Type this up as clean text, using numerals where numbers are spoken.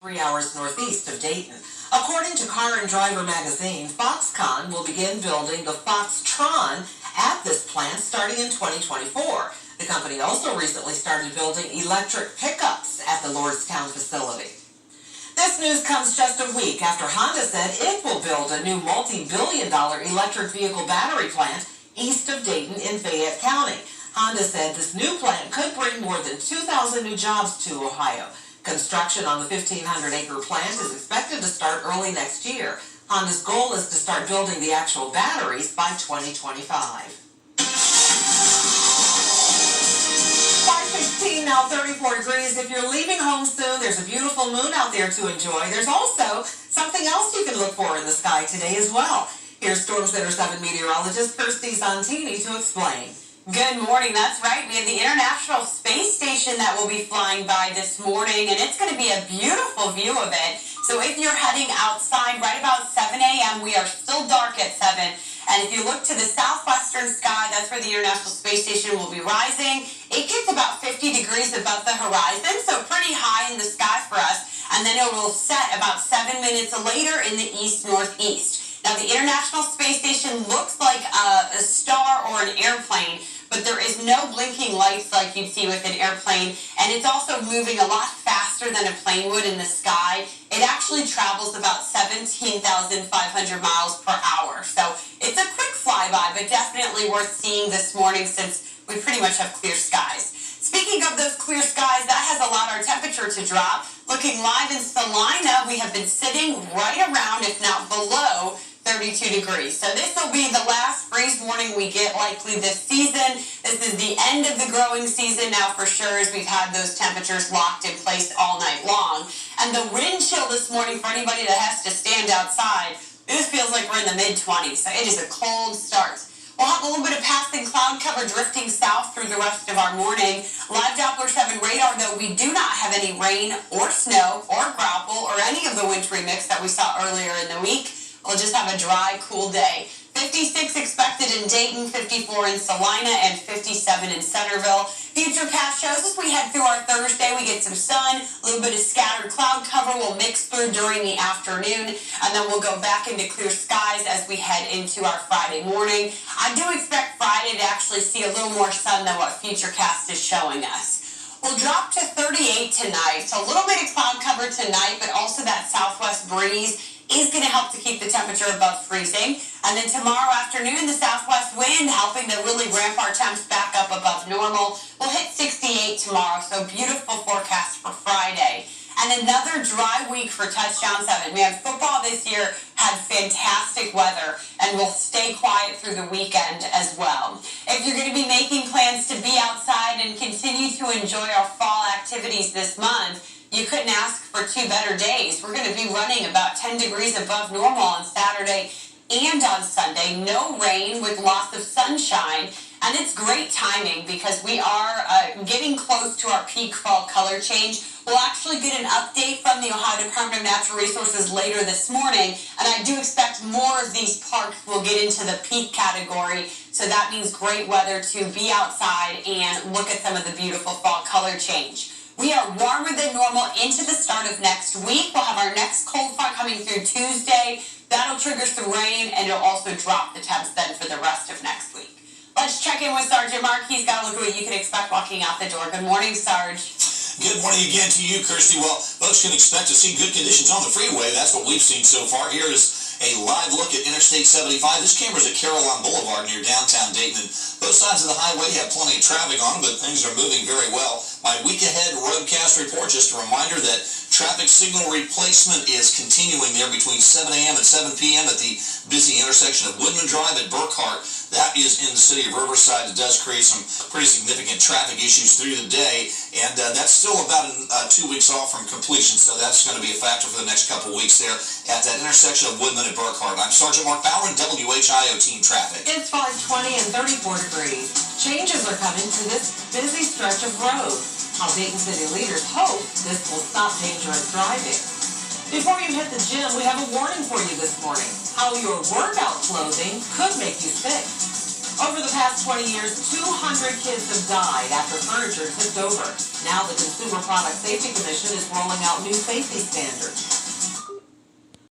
3 hours northeast of Dayton. According to Car and Driver magazine, Foxconn will begin building the Foxtron at this plant starting in 2024. The company also recently started building electric pickups at the Lordstown facility. This news comes just a week after Honda said it will build a new multi-billion-dollar electric vehicle battery plant east of Dayton in Fayette County. Honda said this new plant could bring more than 2,000 new jobs to Ohio. Construction on the 1,500-acre plant is expected to start early next year. Honda's goal is to start building the actual batteries by 2025. 5:16 now, 34 degrees. If you're leaving home soon, there's a beautiful moon out there to enjoy. There's also something else you can look for in the sky today as well. Here's Storm Center 7 meteorologist Kirstie Zontini to explain. Good morning. That's right. We have the International Space Station that will be flying by this morning, and it's going to be a beautiful view of it. So if you're heading outside right about 7 a.m., we are still dark at 7. And if you look to the southwestern sky, that's where the International Space Station will be rising. It gets about 50 degrees above the horizon, so pretty high in the sky for us. And then it will set about 7 minutes later in the east-northeast. Now, the International Space Station looks like a star or an airplane, but there is no blinking lights like you'd see with an airplane, and it's also moving a lot faster than a plane would in the sky. It actually travels about 17,500 miles per hour, so it's a quick flyby, but definitely worth seeing this morning since we pretty much have clear skies. Speaking of those clear skies, that has allowed our temperature to drop. Looking live in Salina, we have been sitting right around, if not below, 32 degrees. So this will be the last freeze warning we get likely this season. This is the end of the growing season now for sure, as we've had those temperatures locked in place all night long. And the wind chill this morning for anybody that has to stand outside, this feels like we're in the mid-20s. So it is a cold start. We'll have a little bit of passing cloud cover drifting south through the rest of our morning. Live Doppler 7 radar, though, we do not have any rain or snow or grapple or any of the wintry mix that we saw earlier in the week. We'll just have a dry, cool day. 56 expected in Dayton, 54 in Salina, and 57 in Centerville. Futurecast shows as we head through our Thursday, we get some sun, a little bit of scattered cloud cover will mix through during the afternoon, and then we'll go back into clear skies as we head into our Friday morning. I do expect Friday to actually see a little more sun than what Futurecast is showing us. We'll drop to 38 tonight, so a little bit of cloud cover tonight, but also that southwest breeze is going to help to keep the temperature above freezing. And then tomorrow afternoon, the southwest wind helping to really ramp our temps back up above normal. We'll hit 68 tomorrow, so beautiful forecast for Friday. And another dry week for Touchdown 7. Man, football this year had fantastic weather and will stay quiet through the weekend as well. If you're going to be making plans to be outside and continue to enjoy our fall activities this month, you couldn't ask for two better days. We're going to be running about 10 degrees above normal on Saturday and on Sunday. No rain with lots of sunshine. And it's great timing because we are getting close to our peak fall color change. We'll actually get an update from the Ohio Department of Natural Resources later this morning. And I do expect more of these parks will get into the peak category. So that means great weather to be outside and look at some of the beautiful fall color change. We are warmer than normal into the start of next week. We'll have our next cold front coming through Tuesday. That'll trigger some rain, and it'll also drop the temps then for the rest of next week. Let's check in with Sergeant Mark. He's got a look at what you can expect walking out the door. Good morning, Sarge. Good morning again to you, Kirstie. Well, folks can expect to see good conditions on the freeway. That's what we've seen so far. Here is a live look at Interstate 75. This camera's at Carolina Boulevard near downtown Dayton. And both sides of the highway have plenty of traffic on them, but things are moving very well. My week ahead roadcast report, just a reminder that traffic signal replacement is continuing there between 7 a.m. and 7 p.m. at the busy intersection of Woodman Drive and Burkhart. That is in the city of Riverside. It does create some pretty significant traffic issues through the day, and that's still about 2 weeks off from completion, so that's going to be a factor for the next couple weeks there at that intersection of Woodman and Burkhart. I'm Sergeant Mark Bauer in WHIO Team Traffic. It's 5:20 and 34 degrees. Changes are coming to this busy stretch of road. How Dayton City leaders hope this will stop dangerous driving. Before you hit the gym, we have a warning for you this morning. How your workout clothing could make you sick. Over the past 20 years, 200 kids have died after furniture tipped over. Now the Consumer Product Safety Commission is rolling out new safety standards.